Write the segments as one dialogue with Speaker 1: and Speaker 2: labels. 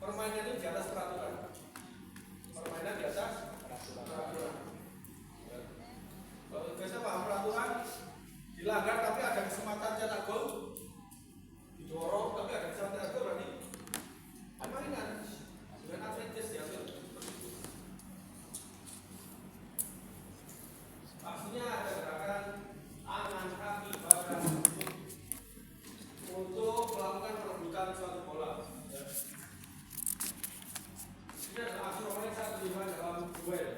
Speaker 1: permainan itu di atas peraturan. Permainan di atas peraturan. Kalau biasa paham peraturan, dilanggar tapi ada kesempatan cetak gol, didorong tapi ada kesempatan cetak gol, berarti permainan dengan advantage ya. Pastinya ada gerakan tangan, kaki, badan untuk melakukan perebutan suatu bola. Ini adalah aksi pemain saat terlibat dalam duel.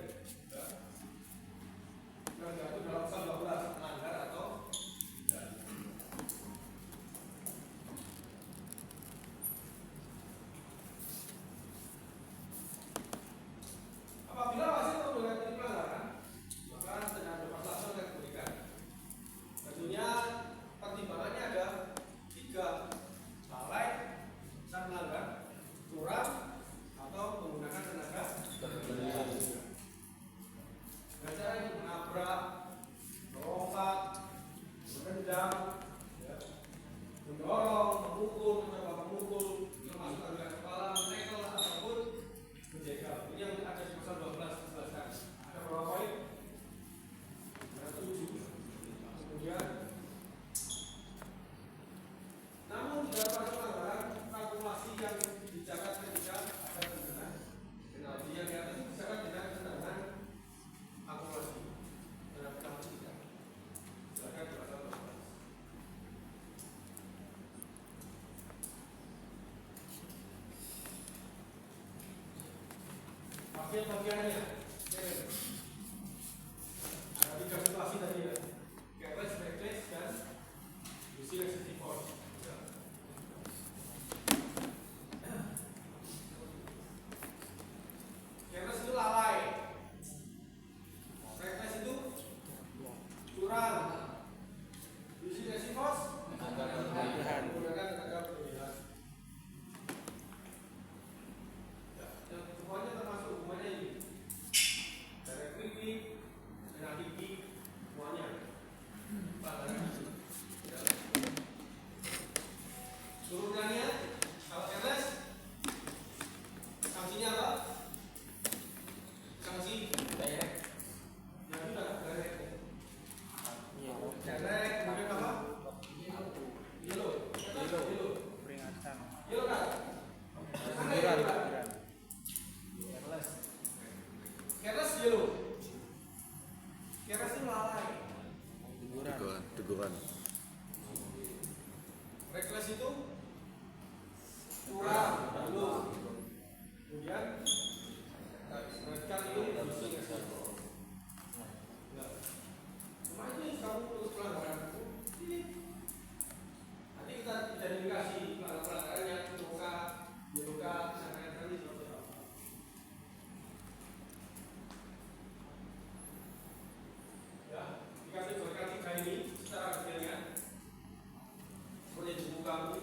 Speaker 1: Yang jatuh dalam pasal 12 melanggar atau apabila wasit membuat pelanggaran, maka dengan berpasangan akan diberikan. Tentunya pertimbangannya ada 3: lalai saat melanggar, curang, atau menggunakan tenaga berlebihan. Dengan cara yang menabrak, melompat, menendang, mendorong, memukul, mencoba memukul, memasukkan ke kepala, menekel ataupun menjegal. Ini yang ada di pasal 12 dijelaskan. Ada berapa poin? Ada 7. Kemudian, namun dalam pelanggaran kalkulasi yang dijaga ketika ada tendangan penalti yang di atas itu dijaga dengan tendangan akumulasi. Tendangan penalti tidak. Silakan di pasal 12. Bagian-bagiannya ada 3 situasi tadi ya. Careless, reckless, dan using excessive force. Careless itu lalai, reckless itu curang, using excessive force menggunakan tenaga berlebihan. Yang semuanya termasuk hukumannya ini. Direct kick, penalti kick, semuanya. Turunannya kalau careless, sanksinya apa? Sanksi direct. Ya sudah direct. Direct, kemudian apa? Yellow.
Speaker 2: Peringatan.
Speaker 1: Yellow kan?
Speaker 2: Teguran.
Speaker 1: Careless yellow. Careless itu lalai.
Speaker 3: Teguran.
Speaker 1: Reckless itu curang, lalu kemudian mereka itu using excessive force. Cuma ini kamu untuk pelanggaran ini. Nanti kita identifikasi pelanggaran yang luka, misalkan tadi seperti apa. Ya, dikategorikan 3 ini secara detailnya. Seperti buku kamu.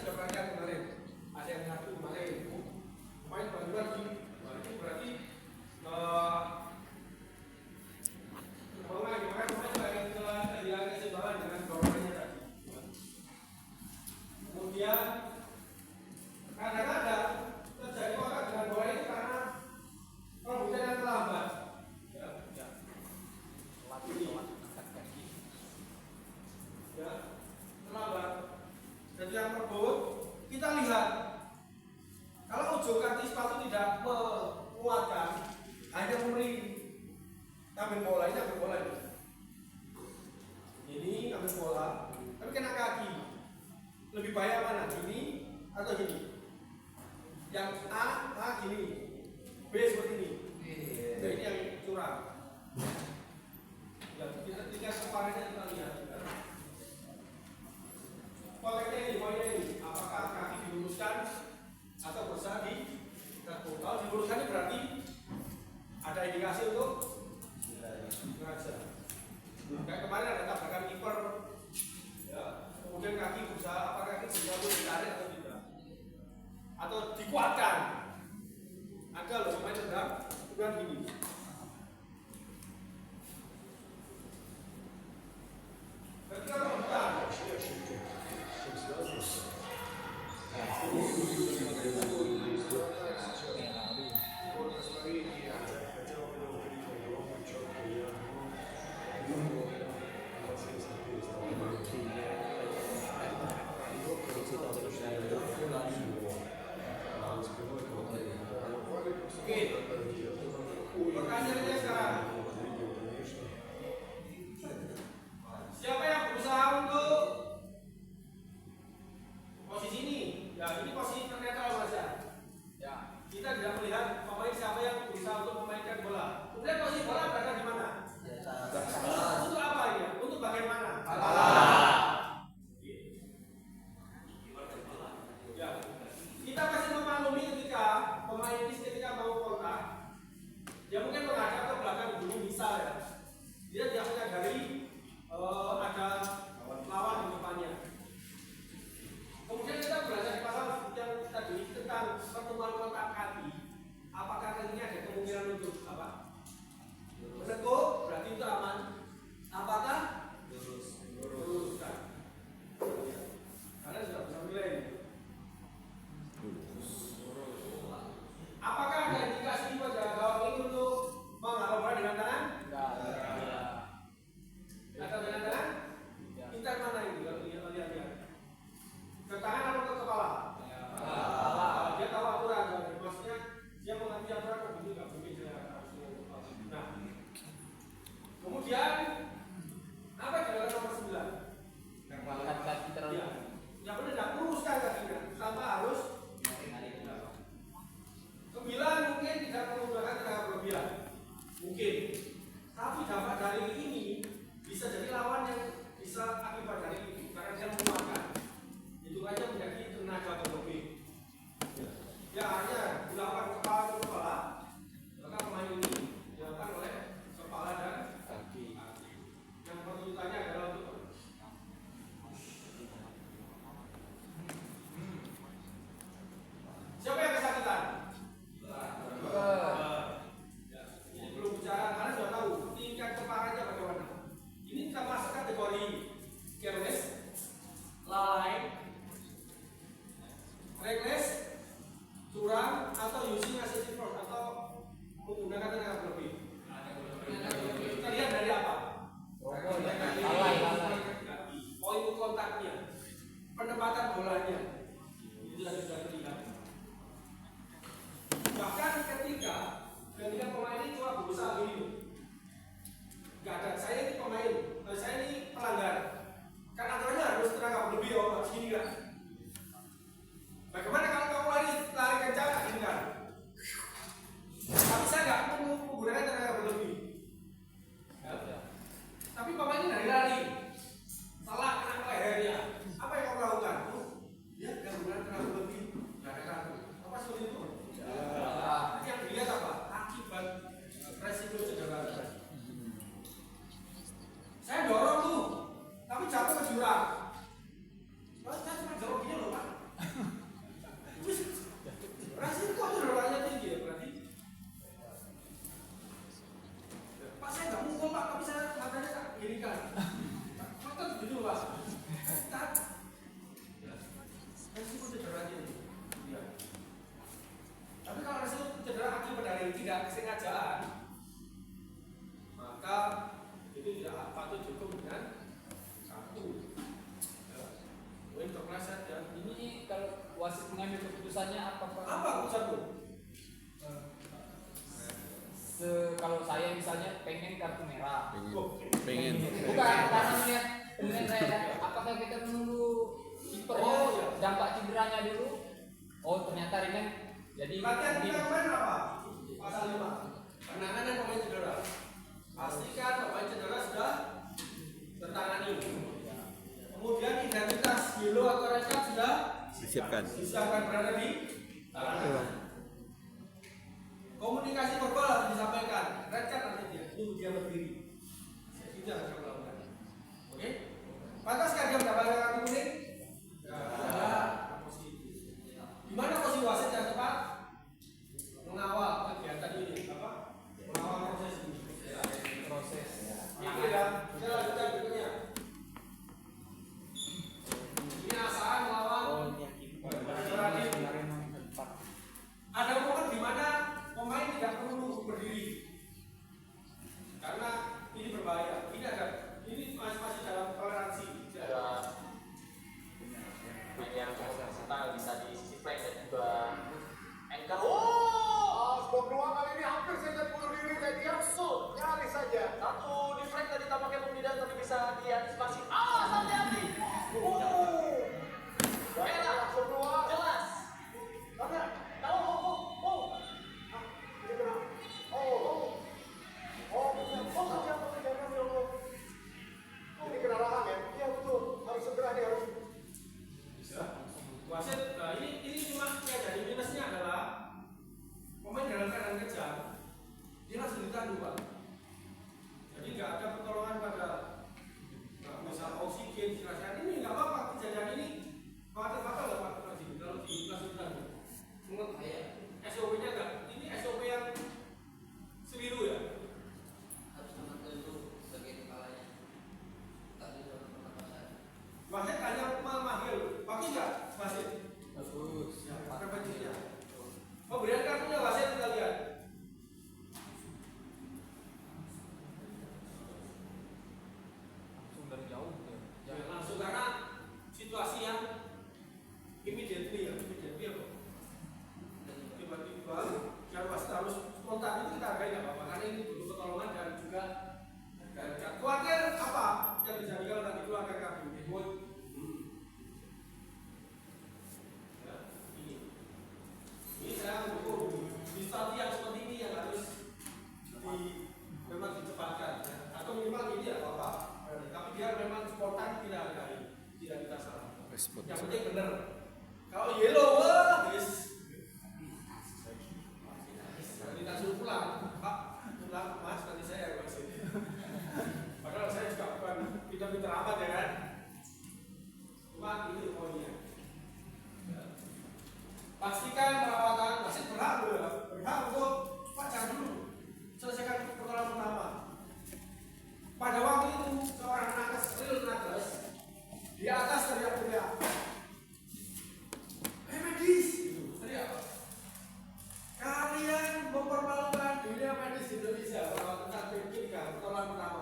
Speaker 1: sudah perhatian kemarin. Ada yang ngadu kemarin. Pemain baru lagi. Itu berarti pemain kehilangan keseimbangan dengan dorongannya tadi. Kemudian kadang-kadang terjadi kontak dengan bola itu karena pembukaan yang terlambat. Ya, terlambat. Jadi yang terbut, kita lihat kalau ujung kaki sepatu tidak menguatkan, hanya memberi ambil bola ini, ambil bola ini. Ini ambil bola, tapi kena kaki. Lebih bahaya mana? Ini atau ini? Yang A gini, B seperti ini. Nah, ini yang curang. Ya, kita tinggal separuhnya kita lihat. Poinnya ini, apakah kaki diluruskan atau berusaha ditekuk? Kalau diluruskan ini berarti ada indikasi untuk sengaja. Kayak kemarin ada tabrakan kiper, ya, kemudian kaki berusaha apakah kaki berusaha untuk ditarik atau tidak, atau dikuatkan. Ada loh pemain sedang bukan gini. Ketika rebutan, pertanyaannya sekarang, siapa yang berusaha untuk posisi ini? Ya, ini posisi netral saja. Ya, kita tidak melihat pemain siapa yang berusaha untuk memainkan bola. Kemudian posisi bola berada di mana? Untuk apa ini? Untuk bagaimana? Ya, kita pasti memaklumi ketika pemain ini ketika mau kontak, dia mungkin menghadap ke belakang dulu bisa ya. Dia tidak menyadari ada lawan di depannya. Kemudian kita belajar di pasal yang tadi tentang pertemuan kontak kaki. Apakah kakinya ada kemungkinan untuk apa? Menekuk, berarti itu aman. Apakah? Luruskan. Karena sudah bisa menilai. Apakah ada indikasi pada gawang ini untuk menghalau bola dengan tangan? Tidak. Atau dengan tangan? Kita mana ini? Kalau lihat-lihat. Ke tangan atau ke kepala? Dia tahu aturan. Maksudnya dia mengerti aturan begitu nggak mungkin dia harus. Nah, kemudian apa yang dilakukan nomor 9?
Speaker 2: Mengangkat kaki terlalu.
Speaker 1: Ya, yang benar luruskan kakinya tanpa harus. 9 mungkin tidak menggunakan tenaga berlebihan, mungkin. Tapi dampak dari ini bisa jadi lawan yang bisa akibat dari itu karena dia menguatkan. Itu aja menjadi tenaga berlebih. Ya hanya dilakukan kepala ke kepala, maka pemain ini dilakukan oleh kepala dan kaki. Yang pertunjukannya adalah untuk siapa yang kesakitan? Ini belum bicara karena sudah tahu tingkat keparahannya bagaimana. Ini kita masuk kategori careless, lalai, reckless, curang, atau using excessive force atau menggunakan tenaga berlebih. Kita lihat dari apa? Poin kontaknya, penempatan bolanya, itu sudah terlihat. Bahkan ketika pemain ini cuma berusaha gini, nggak ada. Saya ini pemain, saya ini pelanggar. Kan aturannya harus tenaga berlebih, oh segini kan? Bagaimana kalau kamu lari kencang gini kan? Tapi saya nggak perlu menggunakan tenaga berlebih. Ya. Tapi pemain ini lari, salah kena lehernya. Apa yang kamu lakukan? Dia nggak menggunakan tenaga berlebih.
Speaker 2: keputusannya apakah?
Speaker 1: Apa keputusanmu?
Speaker 2: Kalau saya misalnya pengen kartu merah.
Speaker 3: Pengen.
Speaker 2: Bukan karena melihat penilaian saya. Apakah kita menunggu kipernya dampak cederanya dulu? Oh ternyata ringan. Jadi
Speaker 1: Latihan kita kemarin apa? Pasal 5. Penanganan pemain cedera. Pastikan pemain cedera sudah tertangani. Kemudian identitas yellow atau red card sudah disiapkan berada di tangan. Komunikasi verbal harus disampaikan. Red card nanti dia berdiri. Itu yang harus kamu lakukan. Oke? Pantaskah dia mendapatkan kartu kuning? Di mana posisi wasit yang tepat? Mengawal kegiatan ini, apa? Mengawal proses ini.
Speaker 2: proses.
Speaker 1: Ini ya, kita lanjutkan berikutnya. Ini Asahan melawan ada momen di mana pemain tidak perlu berdiri karena ini berbahaya. Ini masih dalam toleransi.
Speaker 4: Main yang style bisa di sisi flank dan juga anchor.
Speaker 5: Kedua kali ini hampir saja bunuh diri kayak Diaksul, nyaris saja.
Speaker 4: Satu di flank tadi tampaknya pembedaan tapi bisa diantisipasi. Hati-hati. Merah.
Speaker 5: Langsung keluar.
Speaker 4: Jelas.
Speaker 5: Mana? Ini kena. Ini kena rahang ya? Iya betul. Harus segera nih harus.
Speaker 1: Wasit, ini cuma yang jadi minusnya adalah pemain dalam keadaan kejang dia langsung ditandu Pak. Jadi nggak ada pertolongan pada misal oksigen, silahkan ini nggak apa-apa kejadian ini fatal nggak Pak kalau langsung ditandu. Menurut saya SOP-nya nggak, ini SOP yang seliru ya. Wasit hanya memanggil, pakai nggak wasit?
Speaker 2: Bagus.
Speaker 1: Repetisinya. Pemberian kartunya wasit kita lihat.
Speaker 2: Langsung dari jauh.
Speaker 1: Ya, langsung karena situasi yang immediately apa? Tiba-tiba yang wasit harus spontan itu kita hargai nggak apa-apa karena ini butuh pertolongan dan juga khawatir apa yang terjadi kalau nanti keluarga kami ini saya mendukung situasi yang seperti ini yang harus memang dicepatkan ya. Atau minimal ini ya apa-apa tapi dia memang spontan tidak hargai, tidak kita salah yang penting benar kalau yellow guys kita suruh pulang Pak pulang Mas nanti saya yang wasit padahal saya juga bukan pinter-pinter amat ya kan cuma ini poinnya ya. Pastikan perawatan wasit berhak untuk Pak jangan dulu selesaikan pertolongan pertama. Pada waktu itu seorang nakes real nakes di atas teriak-teriak medis teriak kalian mempermalukan dunia medis di Indonesia bahwa tentang pendidikan pertolongan pertama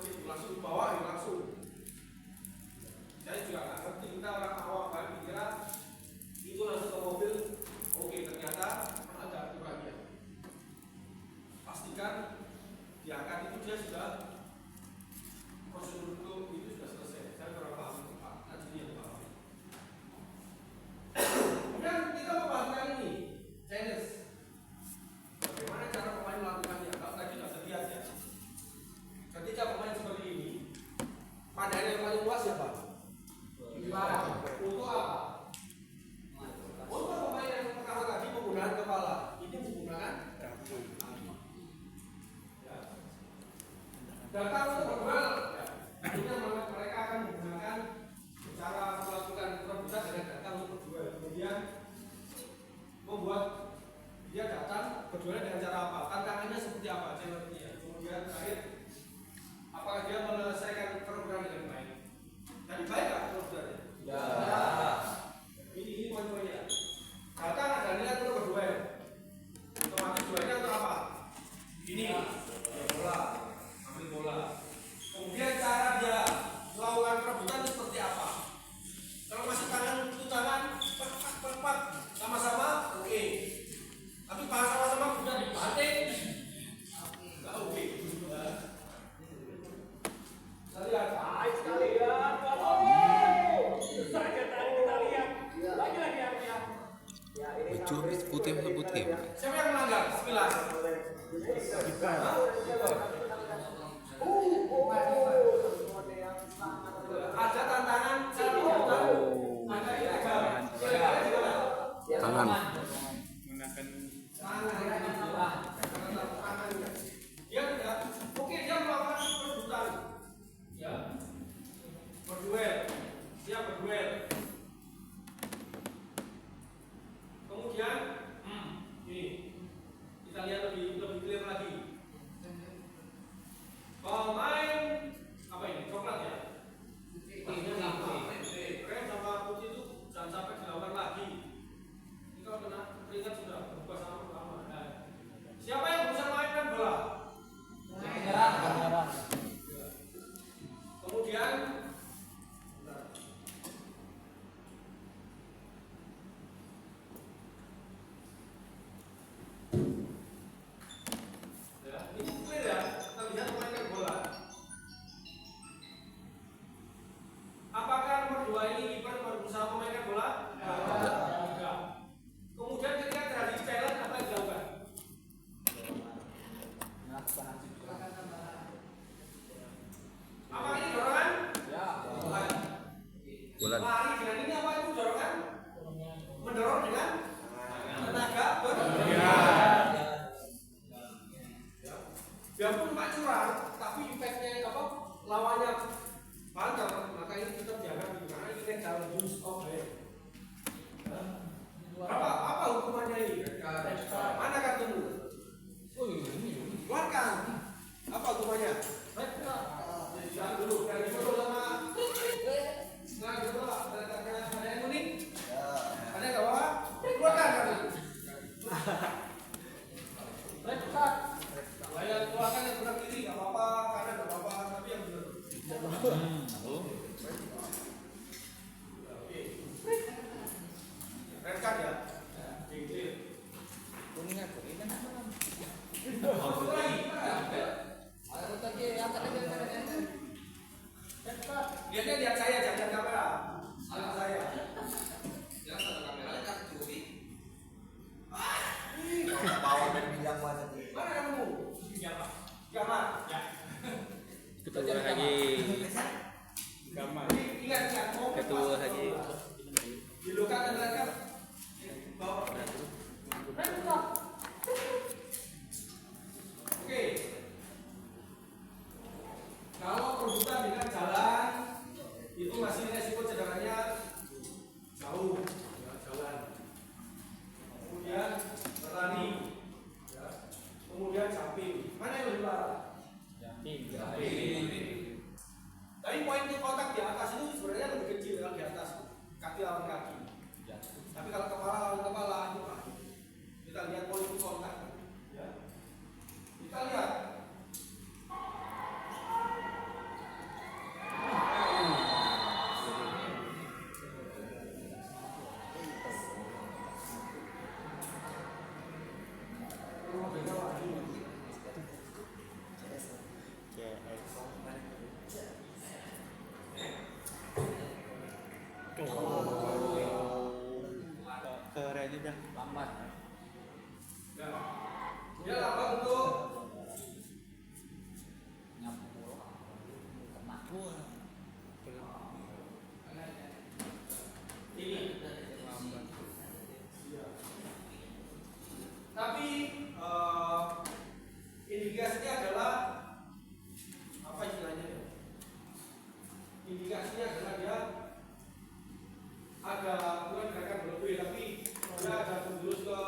Speaker 1: itu langsung dibawa langsung. Saya juga nggak ngerti, kita orang awam kan, kira
Speaker 3: putih apa putih?
Speaker 1: Siapa yang melanggar? Sekilas. Ada tantangan cara membuat ada ilegal. Ilegalnya di mana?
Speaker 3: Tangan.
Speaker 1: Dia tidak. Oke, dia melakukan perebutan. Ya. Berduel. Siap berduel. Kemudian ini kita lihat lebih clear lagi. Pemain apa ini? Coklat ya? Maksudnya sama. Krem sama putih itu jangan sampai dilakukan lagi. Ini kalau kena keringat sudah berubah sama lama. Nah, siapa yang berusaha mainkan bola?
Speaker 2: Menyerah.
Speaker 1: Kemudian ya, ini clear ya. Kita lihat memainkan bola. Apakah nomor 2 ini kiper berusaha memainkan bola? Tidak. Kemudian ketika terjadi challenge apa yang dilakukan? Apakah ini dorongan?
Speaker 2: Ya.
Speaker 1: Bukan.
Speaker 3: Bulan.
Speaker 1: Lari dengan ini apa itu dorongan? Mendorong dengan tenaga biarpun Pak curang, tapi efeknya apa? Lawannya panjang, maka ini tetap jangan karena ini kan dalam use of hand. Apa hukumannya ini? Mana kartumu? Keluarkan. Apa hukumannya? Jangan dulu, dari foto sama. Nah, gitu lah. Ada yang unik? Ada nggak apa? Keluarkan kartu. Saya keluarkan yang benar kiri, nggak apa-apa, kanan nggak apa-apa, tapi yang benar. Oke. Red card ya? Oke. Satu lagi. Lihat saya, jangan kamera. Lihat saya. Jangan ada kamera, kan cukup. Mana kamu? Gambar. Ya.
Speaker 6: Ketua Haji.
Speaker 1: Ingat,
Speaker 6: Ketua Haji.
Speaker 1: dilukan dan terangkat. Bawa. Oke. Kalau perebutan dengan jalan itu masih resiko cederanya jauh, ya, jalan. Kemudian berlari, ya. Kemudian jumping. Mana yang lebih parah? Jumping. Tapi poin kontak di atas itu sebenarnya lebih kecil dari di atas kaki lawan kaki. Tapi kalau kepala lawan kepala itu parah. Kita lihat poin kontak. Ya. Kita lihat.
Speaker 6: Keren dah.
Speaker 2: Lambat.
Speaker 1: Dia lambat untuk
Speaker 2: Nyapu.
Speaker 1: ini. Tapi indikasinya adalah apa istilahnya? Indikasinya adalah dia ada bukan gerakan berlebih, tapi dia ada menjurus ke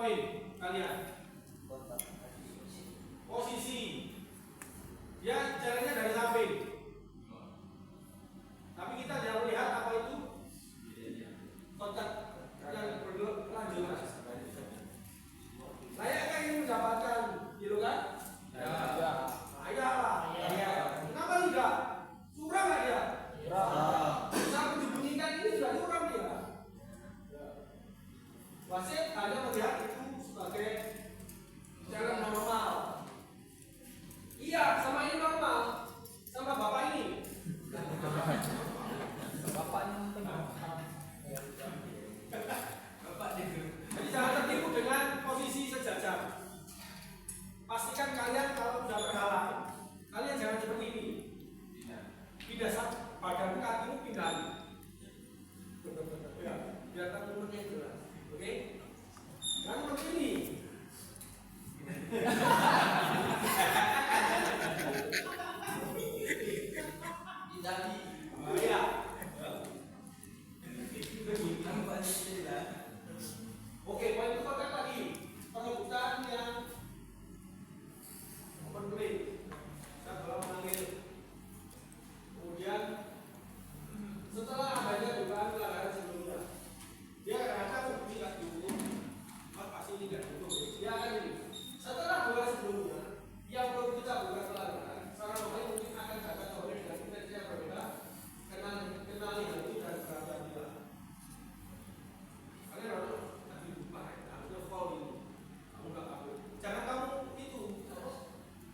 Speaker 1: poin kalian. Posisi. Ya jalannya dari samping. Tapi kita jangan melihat apa itu kontak yang berlanjut. Layakkah ini mendapatkan gitu kan?
Speaker 2: Ya.
Speaker 1: Layak lah. Kenapa tidak? Curang nggak dia? Saat dibunyikan ini juga curang dia. Wasit hanya melihat itu sebagai jalan normal. Iya, sama ini normal. Sama bapak ini.
Speaker 2: Bapaknya
Speaker 1: Jadi jangan tertipu dengan posisi sejajar. Pastikan kalian kalau sudah berhalang, kalian jangan seperti ini. Pindah badan kakimu pindah. Ya, biar teman-temannya jelas. Oke? Jangan seperti ini. Oh, iya. Oke, poin itu kontak lagi. Penyebutan yang open play. Saya belum mengambil. Kemudian setelah adanya dugaan pelanggaran sebelumnya, dia kadang-kadang berbunyi nggak dihukum, pasti tidak dihukum. Dia akan ini. Setelah dugaan sebelumnya, yang belum kita bukan pelanggaran, secara normal mungkin akan dapat oleh dengan kriteria berbeda, kenali hal itu dan berapa dia. Kalian harus nanti lupa, harusnya fall ini. Kamu nggak tahu. Jangan kamu itu terus.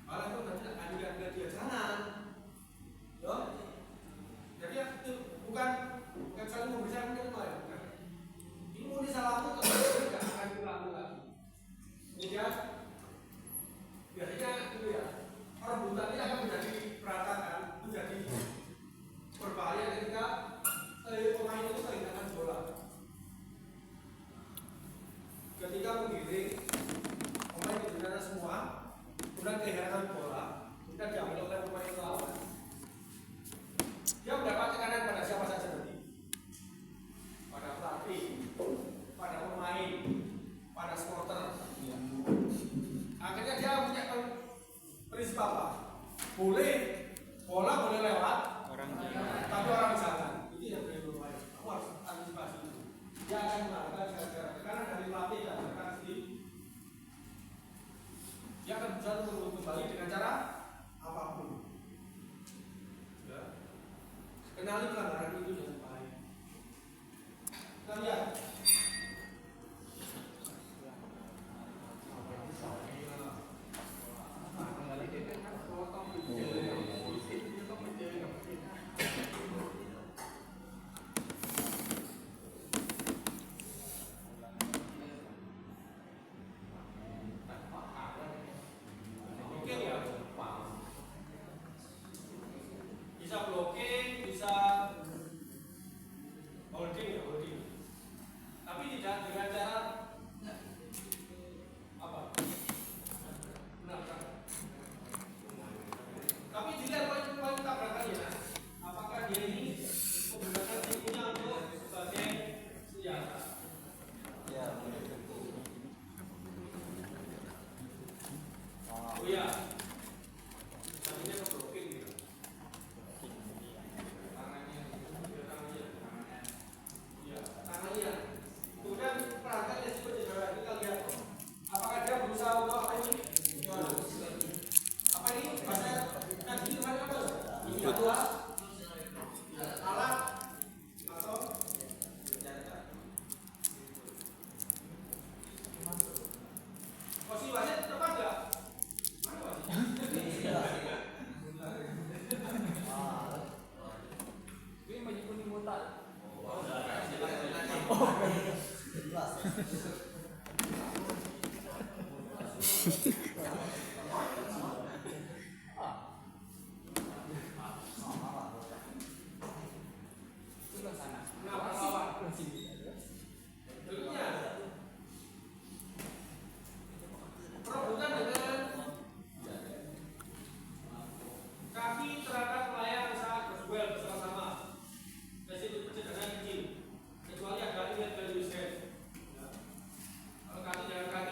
Speaker 1: Malah itu nanti ada dia jangan. Yo. Jadi itu bukan saling memberikan menerima ya. Bukan. Ini murni salahmu terus tidak akan diulangi lagi. Kemudian biasanya itu ya perebutan ini akan menjadi berantakan, menjadi berbahaya ketika pemain itu kehilangan bola. Ketika menggiring pemain kehilangan semua, kemudian kehilangan bola, kita diambil oleh pemain lawan. Dia mendapat tekanan pada siapa saja nanti? Pada pelatih, pada pemain, pada supporter. Akhirnya dia punya prinsip apa? Boleh bola boleh lewat, tapi orang jangan. Itu yang boleh bermain. Kamu harus antisipasi itu. Dia akan melakukan gara-gara tekanan dari pelatih dan rekan sendiri. Dia akan berusaha untuk kembali dengan cara apapun. Ya. Kenali pelanggaran itu dengan baik. Kita lihat. Blocking ya, bisa blocking, bisa holding ya, holding. Tapi tidak dengan cara apa? Benar kan? Tapi dilihat poin tabrakannya, apakah dia ini menggunakan sikunya untuk sebagai senjata? Oh iya, tangannya ke blocking gitu. Tangannya. Kemudian perhatikan yang seperti saudara kita lihat. Apakah dia berusaha untuk apa ini? Apa ini? Bahasa tadi kemarin apa? Ini adalah alat atau senjata. Posisi wasit tepat nggak? Mana wasit?
Speaker 2: ini baju kuning botak. Sebelah sana.
Speaker 1: Kenapa lawan? Berikutnya, perebutan dengan kaki terhadap layar saat berduel bersama-sama. Resiko pencegahan kecil, kecuali ada lihat dari Usain. Kalau kaki dengan kaki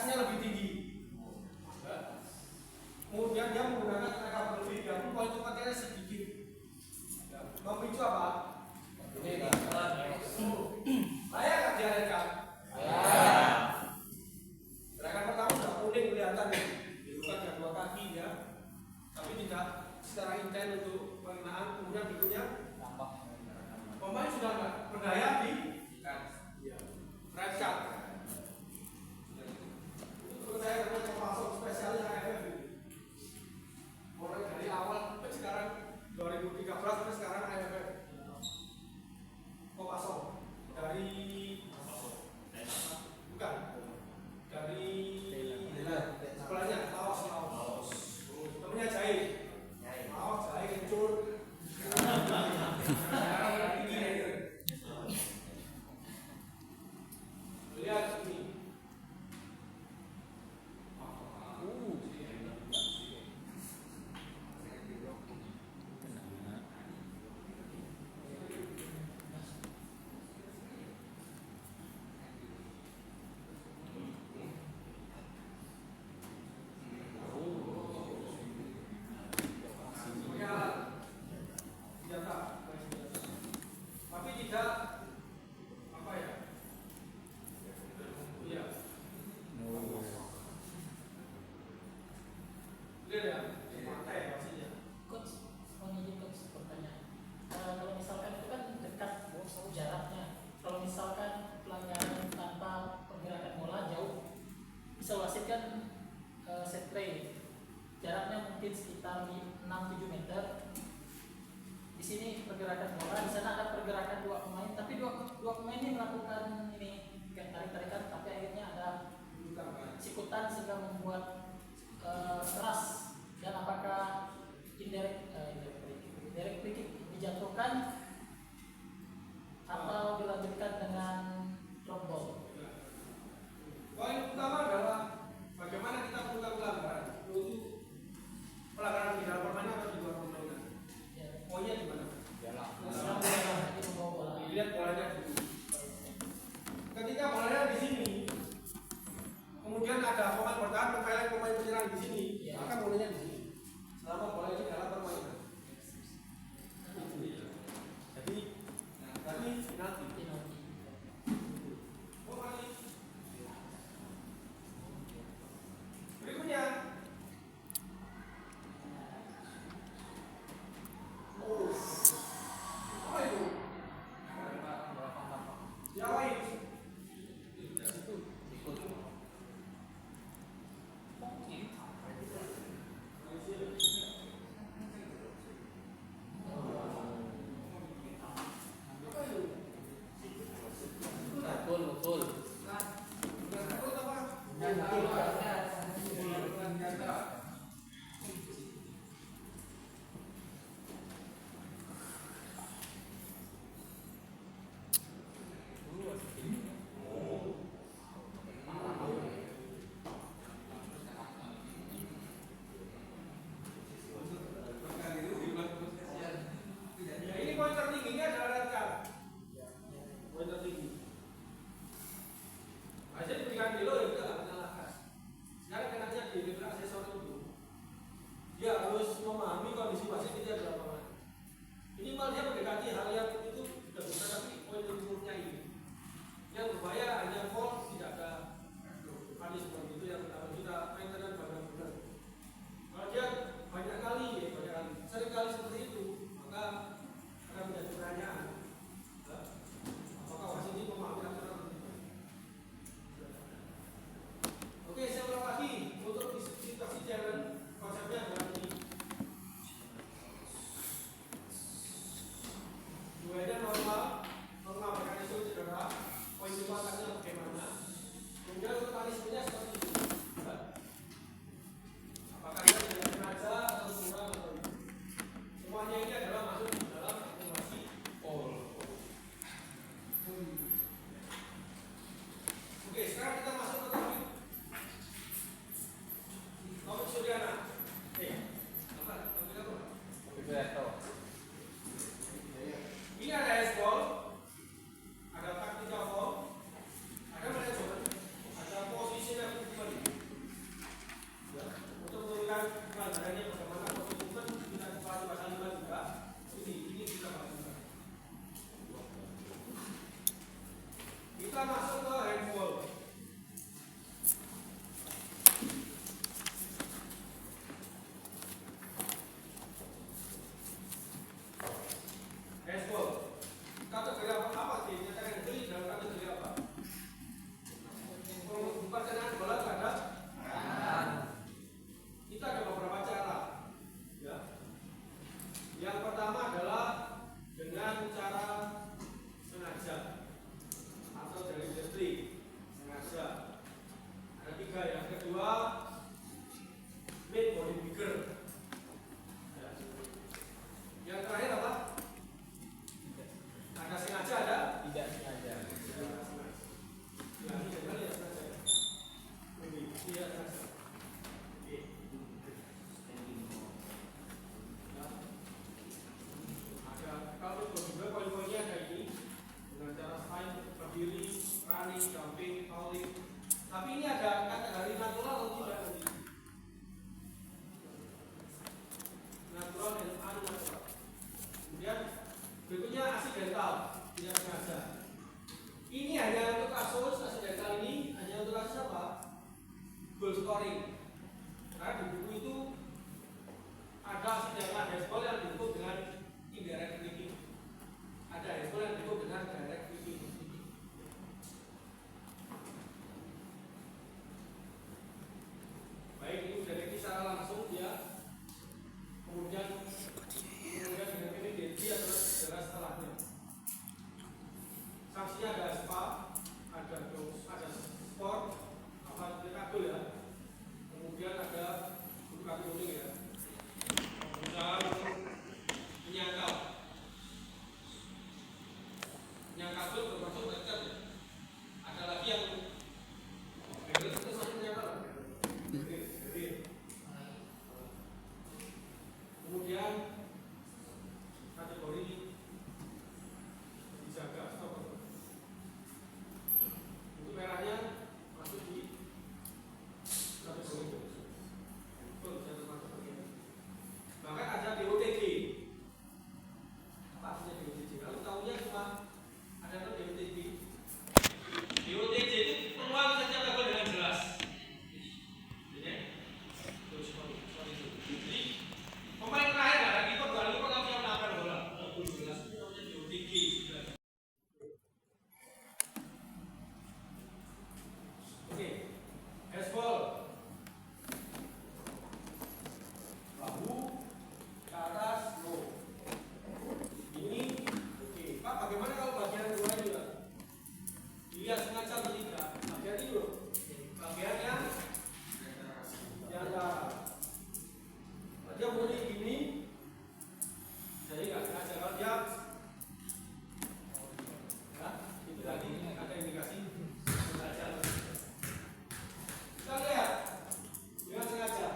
Speaker 1: kasihnya lebih tinggi. Ya. Kemudian dia menggunakan tenaga berlebih, ya, poin tempatnya sedikit. Ya. Memicu apa? Layak nggak dialihkan? Gerakan pertama sudah kuning kelihatan nih, dibuka dengan 2 kaki ya, tapi tidak secara intens untuk pengenaan. Kemudian berikutnya, pemain sudah nggak berdaya di red card. Itu saya namanya termasuk spesialis AFF ini. Mulai dari awal sampai sekarang 2013 sampai sekarang AFF. Kopasong dari bukan dari sebelahnya Laos. Temennya Jai. Laos Jai kencur. Lihat ini. Tapi tidak apa ya? Iya. Lihat ya, pantai pastinya.
Speaker 7: Coach, mau izin coach pertanyaan. Kalau misalkan itu kan dekat jaraknya. Kalau misalkan pelanggaran tanpa pergerakan bola jauh, bisa wasit kan set play. Jaraknya mungkin sekitar 6-7 meter. Di sini pergerakan bola, di sana ada pergerakan 2 pemain, tapi dua pemain ini melakukan ini tarik-tarikan, tapi akhirnya ada sikutan sehingga membuat keras. Dan apakah indirect free kick dijatuhkan atau dilanjutkan dengan drop ball?
Speaker 1: Poin utama adalah bagaimana kita melakukan pelanggaran. Itu pelanggaran di dalam permainan atau di luar permainan.
Speaker 7: Ya.
Speaker 1: Poinnya di mana?
Speaker 7: Sekarang bola lagi membawa bola.
Speaker 1: Dilihat bolanya dulu. Ketika bolanya di sini, kemudian ada pemain bertahan, pemain penyerang di sini,
Speaker 7: Ya.
Speaker 1: maka bolanya di sini. Selama bola ini dalam permainan. Jadi, tadi penalti.
Speaker 7: Penalti.
Speaker 1: Oh, kali. Berikutnya. Oh. Apa itu? Diawain.
Speaker 2: Betul.
Speaker 1: Ya, ini poin tertingginya adalah red card. Poin tertinggi. Aja diberikan dulu ya udah menyalahkan. Sekarang kenanya di aksesor itu. Dia harus memahami kondisi wasit itu adalah apa. Minimal dia mendekati hal yang itu sudah bisa, tapi poin berikutnya ini. Yang berbahaya hanya foul, tidak ada kali seperti itu yang kita maintenance benar-benar. Kalau dia banyak kali, sering kali seperti itu, maka akan menjadi pertanyaan. Apakah wasit ini memahami aturan atau tidak? Oke, saya ulang lagi untuk situasi challenge, konsepnya adalah ini. Duanya normal mekanisme cedera, poin kekuatannya bagaimana? Kemudian untuk punishment-nya seperti itu. Apakah dia tidak sengaja atau kurang atau tidak? Semuanya ini adalah masuk di dalam akumulasi poin. Oke, sekarang kita masuk ke topik. Topik Suryana. Topik apa? Ini ada handball, ada tactical foul, ada manajemen, ada position movement. Kita masuk ke handball. Handball. Kategori apa sih? Nyatakan beli dalam kategori apa? Perkenaan bola terhadap kita ada beberapa cara. Ya. Yang pertama adalah dengan cara sengaja atau dari industri sengaja. Ada 3. Yang kedua, made body bigger. Ya. Yang terakhir apa? Ada sengaja, ada
Speaker 2: Tidak sengaja.
Speaker 1: Kalau juga poin-poinnya ada ini dengan cara slide, berdiri, running, jumping, falling. Tapi ini ada kategori natural atau tidak nanti? Natural dan unnatural. Kemudian berikutnya accidental, tidak sengaja. Ini hanya untuk kasus accidental ini hanya untuk kasus apa? Goal scoring. Karena di buku itu ada accidental baseball yang disebut dengan indirect kicking. Ada baseball yang disebut dengan direct kicking. Baik, ini sudah kicking secara langsung dia. Kemudian dengan pendensi adalah setelahnya. Sanksinya ada spa, ada sport, apa dekadul ya. Kemudian ada bukan kuning ya. Berusaha menyangkal. Menyangkal itu bermaksud dekat ya. Ada lagi yang itu sama menyangkal. Kemudian kategori dijaga stop. Untuk merahnya masuk di kategori itu. Bahkan ada DOTG. Apa artinya DOTG? Kalau tahunya cuma ada DOTG. DOTG itu peluang saja gagal dengan jelas. Jadi pemain terakhir ada di Portugal itu kalau yang menangkan bola, jelas itu namanya DOTG. Oke, baseball. Bahu ke atas, low. Ini, oke. Pak, bagaimana kalau bagian dua ini, Pak? Dilihat sengaja atau tidak? Bagian ini loh. Bagiannya di antara. Dia bunyi gini, jadi nggak sengaja kalau dia, ya, itu tadi ada indikasi sengaja. Kita lihat dengan sengaja.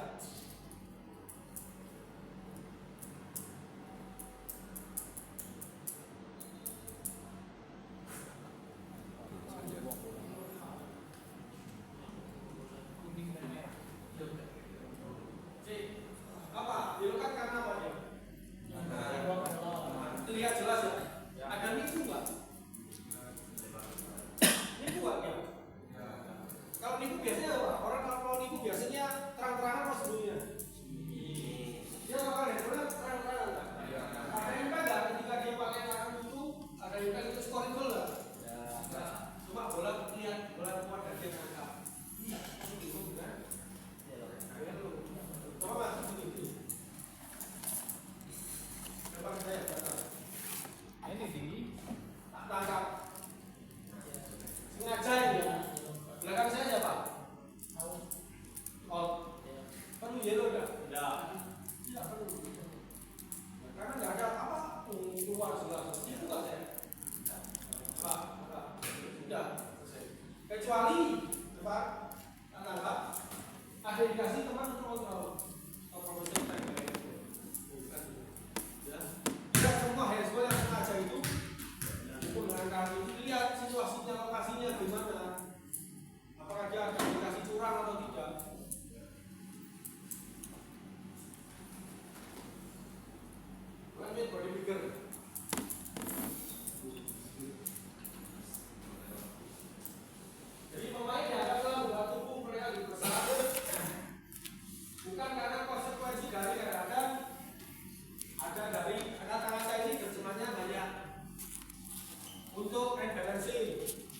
Speaker 1: Apa? Dilakukan karena apa dia? Terlihat jelas ya. Ada nipu nggak? Nipu nggak ya? Kalau nipu biasanya apa? Orang kalau nipu biasanya terang-terangan apa sebelumnya? Dia bakal handphone terang-terangan nggak? Ada yang nggak ketika dia pakai tangan itu? Ada yang itu scoring goal nggak? Cuma bola lihat bola keluar dari dia ngangkat. Iya, itu nipu kan? Coba mas, itu. Depan saya datang.
Speaker 2: Ini tinggi.
Speaker 1: Tak tangkap. Sengaja ini. Belakang saya siapa? Oh, perlu yellow enggak? Tidak. Tidak perlu. Karena nggak ada apa keluar jelas. Itu nggak saya. Pak. Sudah. Kecuali depan tak tangkap. Ada indikasi teman untuk kontrol. Tidak semua handball yang sengaja itu untuk mengangkat itu lihat situasinya, lokasinya gimana, apakah dia ada indikasi curang atau tidak. Lanjut body bigger.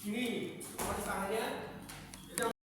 Speaker 1: Ini